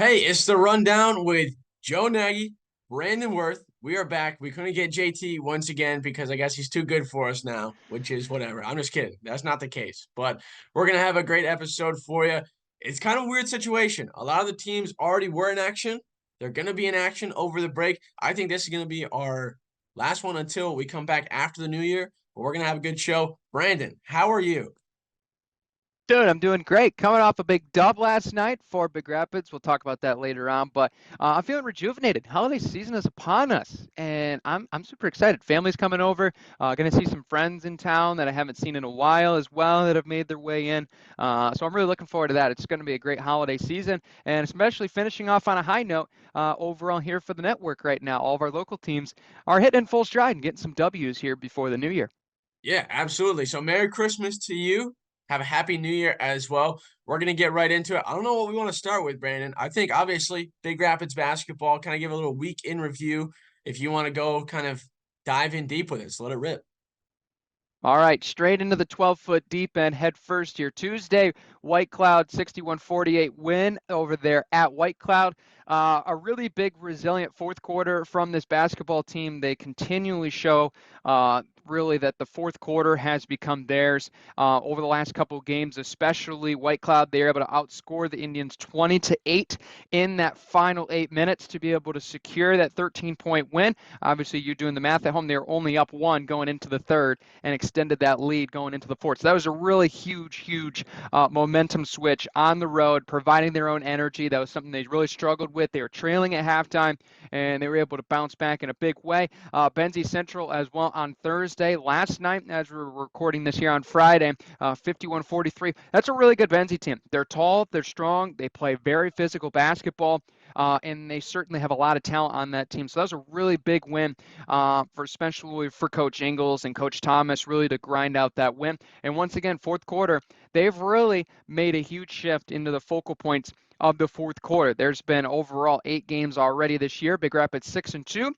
Hey, it's the rundown with Joe Nagy, Brandon Worth. We are back. We couldn't get JT once again because I guess he's too good for us now, which is whatever. I'm just kidding. That's not the case. But we're gonna have a great episode for you. It's kind of a weird situation. A lot of the teams already were in action. They're gonna be in action over the break. I think this is gonna be our last one until we come back after the new year. But we're gonna have a good show. Brandon, how are you? Dude, I'm doing great. Coming off a big dub last night for Big Rapids. We'll talk about that later on, but I'm feeling rejuvenated. Holiday season is upon us, and I'm super excited. Family's coming over. Going to see some friends in town that I haven't seen in a while as well that have made their way in. So I'm really looking forward to that. It's going to be a great holiday season, and especially finishing off on a high note overall here for the network right now. All of our local teams are hitting in full stride and getting some W's here before the new year. Yeah, absolutely. So Merry Christmas to you. Have a happy new year as well. We're gonna get right into it. I don't know what we want to start with, Brandon. I think obviously Big Rapids basketball, kind of give a little week in review. If you want to go kind of dive in deep with it, so let it rip. All right, straight into the 12-foot deep end, head first here. Tuesday, White Cloud 61-48 win over there at White Cloud. A really big, resilient fourth quarter from this basketball team. They continually show really that the fourth quarter has become theirs over the last couple of games, especially White Cloud. They were able to outscore the Indians 20-8 in that final 8 minutes to be able to secure that 13-point win. Obviously, you're doing the math at home. They were only up one going into the third and extended that lead going into the fourth. So that was a really huge momentum switch on the road, providing their own energy. That was something they really struggled with. They were trailing at halftime, and they were able to bounce back in a big way. Benzie Central as well on Thursday. Last night, as we were recording this here on Friday, 51-43. That's a really good Benzie team. They're tall, they're strong, they play very physical basketball. And they certainly have a lot of talent on that team. So that was a really big win for especially for Coach Ingles and Coach Thomas, really to grind out that win. And once again, fourth quarter, they've really made a huge shift into the focal points of the fourth quarter. There's been overall 8 games already this year. Big Rapids 6-2.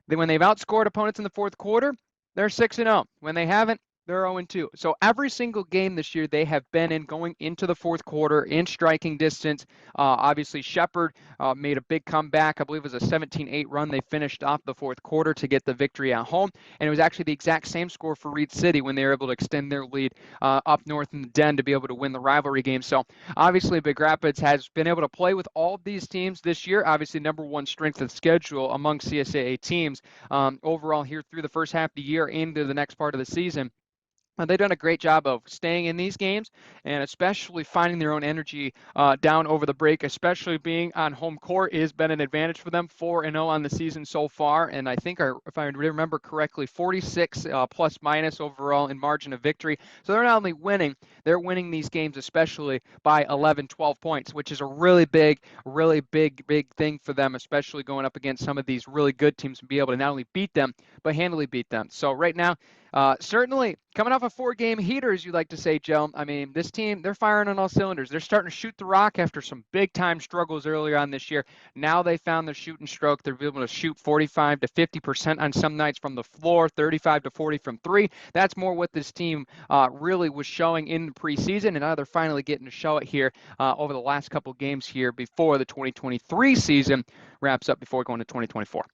Then when they've outscored opponents in the fourth quarter, they're 6-0. When they haven't, they're 0-2. So every single game this year they have been in going into the fourth quarter in striking distance. Obviously, Shepherd made a big comeback. I believe it was a 17-8 run. They finished off the fourth quarter to get the victory at home. And it was actually the exact same score for Reed City when they were able to extend their lead up north in the Den to be able to win the rivalry game. So obviously, Big Rapids has been able to play with all of these teams this year. Obviously, number one strength of schedule among CSAA teams overall here through the first half of the year into the next part of the season. They've done a great job of staying in these games and especially finding their own energy down over the break, especially being on home court has been an advantage for them. 4-0 on the season so far. And I think, if I remember correctly, 46 plus minus overall in margin of victory. So they're not only winning, they're winning these games, especially by 11, 12 points, which is a really big thing for them, especially going up against some of these really good teams and be able to not only beat them, but handily beat them. So right now, certainly coming off a 4-game heater, as you like to say, Joe. I mean, this team, they're firing on all cylinders. They're starting to shoot the rock after some big time struggles earlier on this year. Now they found their shooting stroke. They're able to shoot 45 to 50% on some nights from the floor, 35 to 40 from three. That's more what this team really was showing in the preseason, and now they're finally getting to show it here over the last couple games here before the 2023 season wraps up before going to 2024.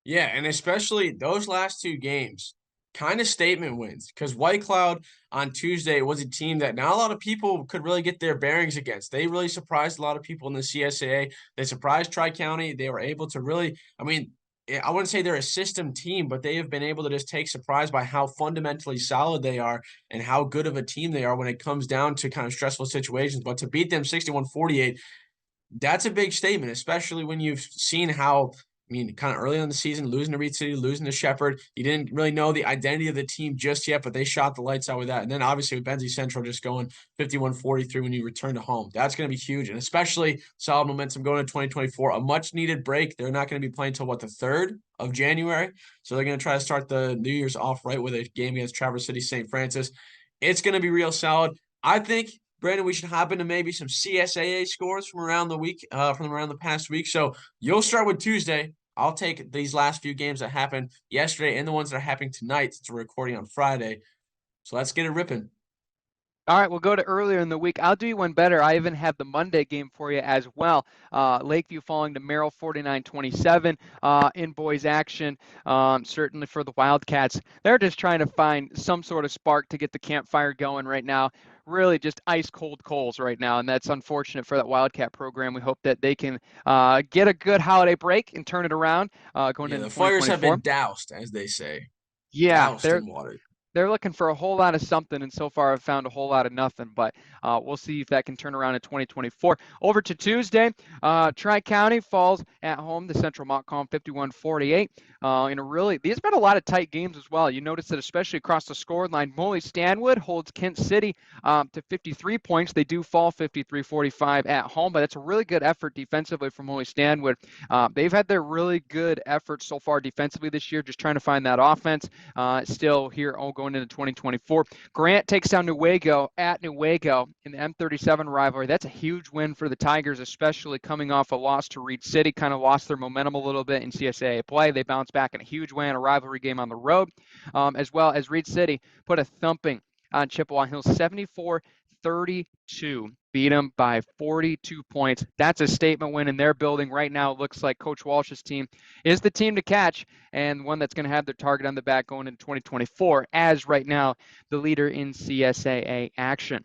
Yeah, and especially those last two games, kind of statement wins because White Cloud on Tuesday was a team that not a lot of people could really get their bearings against. They really surprised a lot of people in the CSAA. They surprised Tri-County. They were able to really, I mean, I wouldn't say they're a system team, but they have been able to just take surprise by how fundamentally solid they are and how good of a team they are when it comes down to kind of stressful situations. But to beat them 61-48, that's a big statement, especially when you've seen how, I mean, kind of early on in the season, losing to Reed City, losing to Shepherd. You didn't really know the identity of the team just yet, but they shot the lights out with that. And then obviously with Benzie Central just going 51-43 when you return to home. That's going to be huge. And especially solid momentum going to 2024, a much needed break. They're not going to be playing until what, the 3rd of January. So they're going to try to start the New Year's off right with a game against Traverse City St. Francis. It's going to be real solid. I think Brandon, we should hop into maybe some CSAA scores from around the week, from around the past week. So you'll start with Tuesday. I'll take these last few games that happened yesterday and the ones that are happening tonight since we're recording on Friday. So let's get it ripping. All right, we'll go to earlier in the week. I'll do you one better. I even have the Monday game for you as well. Lakeview falling to Merrill 49-27 in boys action. Certainly for the Wildcats, they're just trying to find some sort of spark to get the campfire going right now. Really just ice cold coals right now, and that's unfortunate for that Wildcat program. We hope that they can get a good holiday break and turn it around going Yeah, into the fires have 2024. been doused, as they say, Yeah, doused in water. they're looking for a whole lot of something, and so far I've found a whole lot of nothing. But we'll see if that can turn around in 2024. Over to Tuesday, Tri-County falls at home to Central Montcalm 51-48. In a really, these have been a lot of tight games as well. You notice that especially across the scoreline, Molly Stanwood holds Kent City to 53 points. They do fall 53-45 at home, but it's a really good effort defensively from Molly Stanwood. They've had their really good efforts so far defensively this year, just trying to find that offense. Still here all going into 2024. Grant takes down Newaygo at Newaygo in the M37 rivalry. That's a huge win for the Tigers, especially coming off a loss to Reed City. Kind of lost their momentum a little bit in CSAA play. They bounced back in a huge win, a rivalry game on the road, as well as Reed City put a thumping on Chippewa Hills 74-32. Beat them by 42 points. That's a statement win in their building right now. It looks like Coach Walsh's team is the team to catch and one that's going to have their target on the back going into 2024 as right now the leader in CSAA action.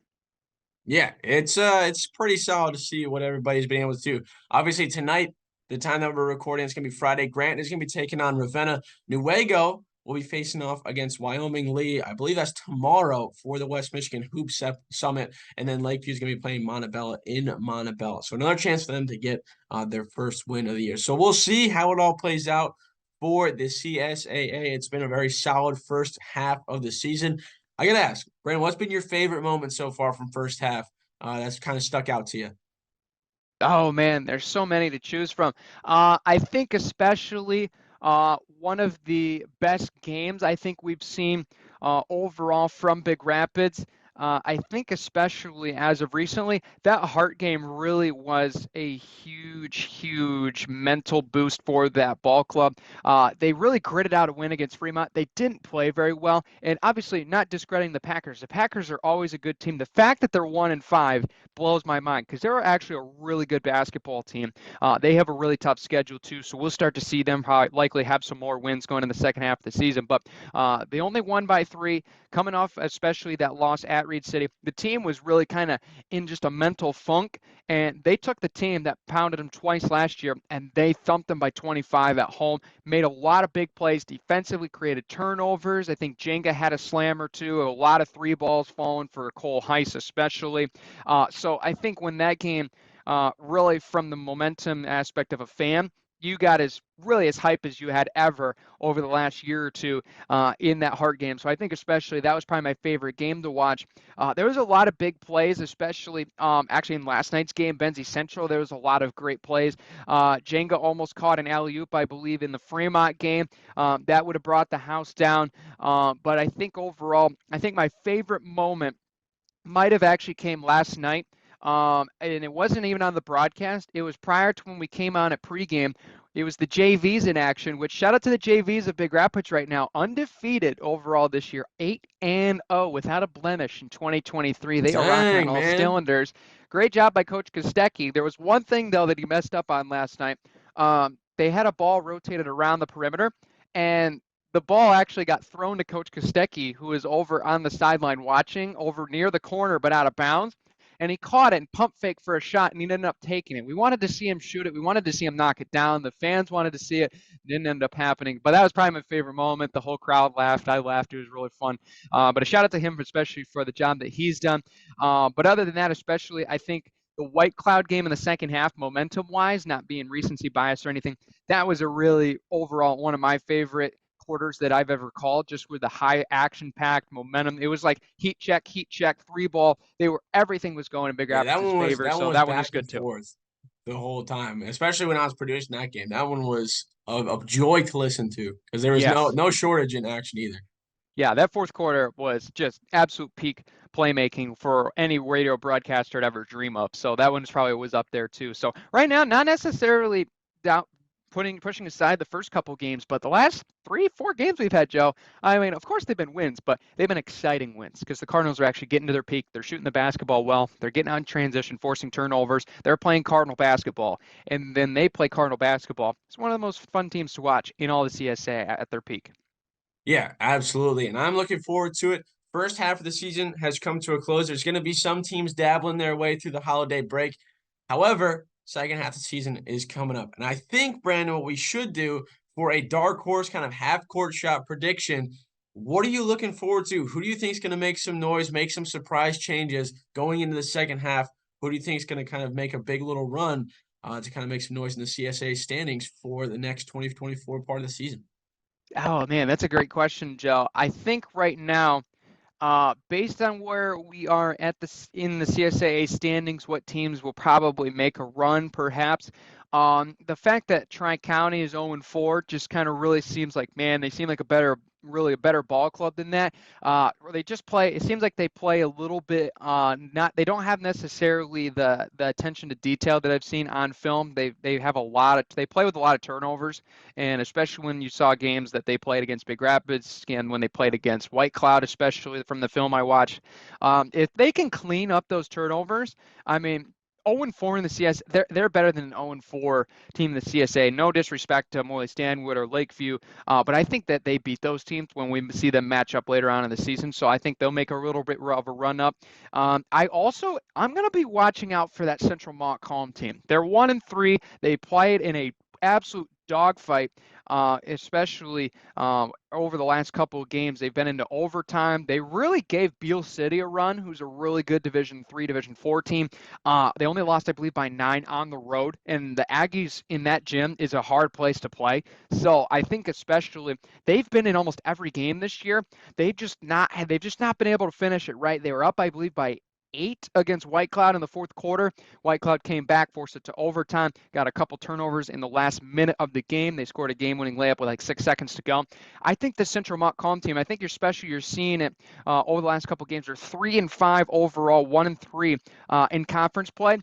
Yeah, it's pretty solid to see what everybody's been able to do. Obviously, tonight, the time that we're recording, it's gonna be Friday. Grant is gonna be taking on Ravenna. Newaygo will be facing off against Wyoming Lee. I believe that's tomorrow for the West Michigan Hoop Summit, and then Lakeview is gonna be playing Montebello in Montebello. So another chance for them to get their first win of the year. So we'll see how it all plays out for the CSAA. It's been a very solid first half of the season. I gotta ask, Brandon, what's been your favorite moment so far from first half that's kind of stuck out to you? Oh man, there's so many to choose from. I think especially one of the best games I think we've seen overall from Big Rapids. I think especially as of recently, that Hart game really was a huge mental boost for that ball club. They really gritted out a win against Fremont. They didn't play very well, and obviously not discrediting the Packers. The Packers are always a good team. The fact that they're 1-5 blows my mind because they're actually a really good basketball team. They have a really tough schedule too, so we'll start to see them probably likely have some more wins going in the second half of the season. But they only won by 3, coming off especially that loss at Reed City. The team was really kind of in just a mental funk, and they took the team that pounded them twice last year and they thumped them by 25 at home. Made a lot of big plays defensively, created turnovers. I think Jenga had a slam or two, a lot of 3 balls falling for Cole Heiss especially. So I think when that game, really from the momentum aspect of a fan, you got as really as hype as you had ever over the last year or two in that Hart game. So I think especially that was probably my favorite game to watch. There was a lot of big plays, especially actually in last night's game, Benzie Central. There was a lot of great plays. Jenga almost caught an alley-oop, I believe, in the Fremont game. That would have brought the house down. But I think overall, I think my favorite moment might have actually came last night. And it wasn't even on the broadcast. It was prior to when we came on at pregame. It was the JVs in action, which shout out to the JVs of Big Rapids right now. Undefeated overall this year, 8-0 without a blemish in 2023. They are rocking on Dang, all man. cylinders. Great job by Coach Kostecki. There was one thing, though, that he messed up on last night. They had a ball rotated around the perimeter, and the ball actually got thrown to Coach Kostecki, who is over on the sideline watching, over near the corner, but out of bounds. And he caught it and pump fake for a shot, and he ended up taking it. We wanted to see him shoot it. We wanted to see him knock it down. The fans wanted to see it. It didn't end up happening. But that was probably my favorite moment. The whole crowd laughed. I laughed. It was really fun. But a shout out to him, especially for the job that he's done. But other than that, especially, I think the White Cloud game in the second half, momentum wise, not being recency bias or anything, that was a really overall one of my favorite quarters that I've ever called, just with the high action packed momentum. It was like heat check, 3 ball. Everything was going in Big Yeah, that Rapids' one was favor. that one So was that one back was good and too. forth the whole time, especially when I was producing that game. That one was a joy to listen to because there was no Yes. no shortage in action either. Yeah, that fourth quarter was just absolute peak playmaking for any radio broadcaster to ever dream of. So that one's probably was up there too. So right now, not necessarily down, pushing aside the first couple games, but the last 3, 4 games we've had, Joe, I mean, of course they've been wins, but they've been exciting wins because the Cardinals are actually getting to their peak. They're shooting the basketball well. They're getting on transition, forcing turnovers. They're playing Cardinal basketball, and then they play Cardinal basketball. It's one of the most fun teams to watch in all the CSA at their peak. Yeah, absolutely. And I'm looking forward to it. First half of the season has come to a close. There's going to be some teams dabbling their way through the holiday break. However, second half of the season is coming up. And I think, Brandon, what we should do for a dark horse kind of half court shot prediction, what are you looking forward to? Who do you think is going to make some noise, make some surprise changes going into the second half? Who do you think is going to kind of make a big little run to kind of make some noise in the CSA standings for the next 2024 part of the season? Oh man, that's a great question, Joe. I think right now, based on where we are at in the CSAA standings, what teams will probably make a run, perhaps. The fact that Tri-County is 0-4 just kind of really seems like, man, they seem like really a better ball club than that. They just play. It seems like they play a little bit. They don't have necessarily the attention to detail that I've seen on film. They have a lot of. They play with a lot of turnovers, and especially when you saw games that they played against Big Rapids and when they played against White Cloud, especially from the film I watched. If they can clean up those turnovers, I mean, 0-4 in the CS, they're better than an 0-4 team in the CSA. No disrespect to Moy Stanwood or Lakeview, but I think that they beat those teams when we see them match up later on in the season. So I think they'll make a little bit of a run up. I'm going to be watching out for that Central Montcalm team. They're 1-3. They played in a absolute dogfight, especially over the last couple of games. They've been into overtime. They really gave Beale City a run, who's a really good Division 3, Division 4 team. They only lost, I believe, by 9 on the road, and the Aggies in that gym is a hard place to play. So I think especially they've been in almost every game this year. They've just not been able to finish it right. They were up, I believe, by 8 against White Cloud in the fourth quarter. White Cloud came back, forced it to overtime, got a couple turnovers in the last minute of the game. They scored a game-winning layup with like 6 seconds to go. I think the Central Montcalm team, I think you're seeing it over the last couple games. They're 3-5 overall, 1-3 in conference play,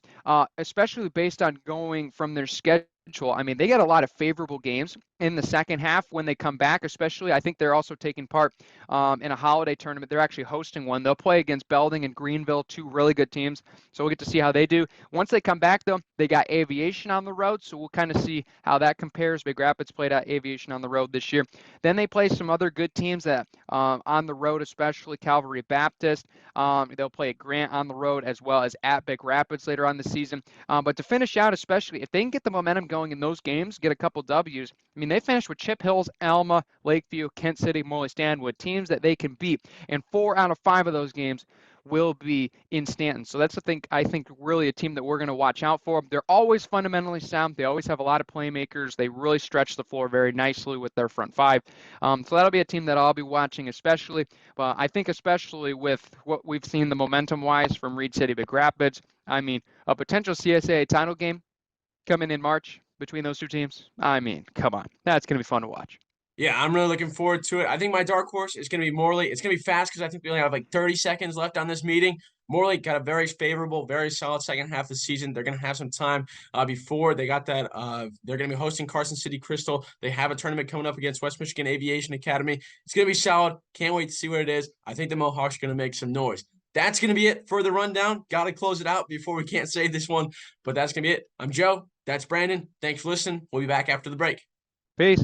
especially based on going from their schedule. I mean, they got a lot of favorable games in the second half when they come back, especially. I think they're also taking part in a holiday tournament. They're actually hosting one. They'll play against Belding and Greenville, 2 really good teams. So we'll get to see how they do. Once they come back, though, they got Aviation on the road. So we'll kind of see how that compares. Big Rapids played at Aviation on the road this year. Then they play some other good teams that on the road, especially Calvary Baptist. They'll play at Grant on the road as well as at Big Rapids later on the season. But to finish out, especially if they can get the momentum going in those games, get a couple W's. I mean, they finished with Chip Hills, Alma, Lakeview, Kent City, Morley Stanwood, teams that they can beat. And 4 out of 5 of those games will be in Stanton. So that's I think really a team that we're going to watch out for. They're always fundamentally sound. They always have a lot of playmakers. They really stretch the floor very nicely with their front 5. So that'll be a team that I'll be watching especially. But I think especially with what we've seen the momentum-wise from Reed City, Big Rapids, I mean, a potential CSAA title game coming in March between those 2 teams. I mean, come on. That's going to be fun to watch. Yeah, I'm really looking forward to it. I think my dark horse is going to be Morley. It's going to be fast because I think we only have like 30 seconds left on this meeting. Morley got a very favorable, very solid second half of the season. They're going to have some time before they got that. They're going to be hosting Carson City Crystal. They have a tournament coming up against West Michigan Aviation Academy. It's going to be solid. Can't wait to see what it is. I think the Mohawks are going to make some noise. That's going to be it for the rundown. Got to close it out before we can't save this one, but that's going to be it. I'm Joe. That's Brandon. Thanks for listening. We'll be back after the break. Peace.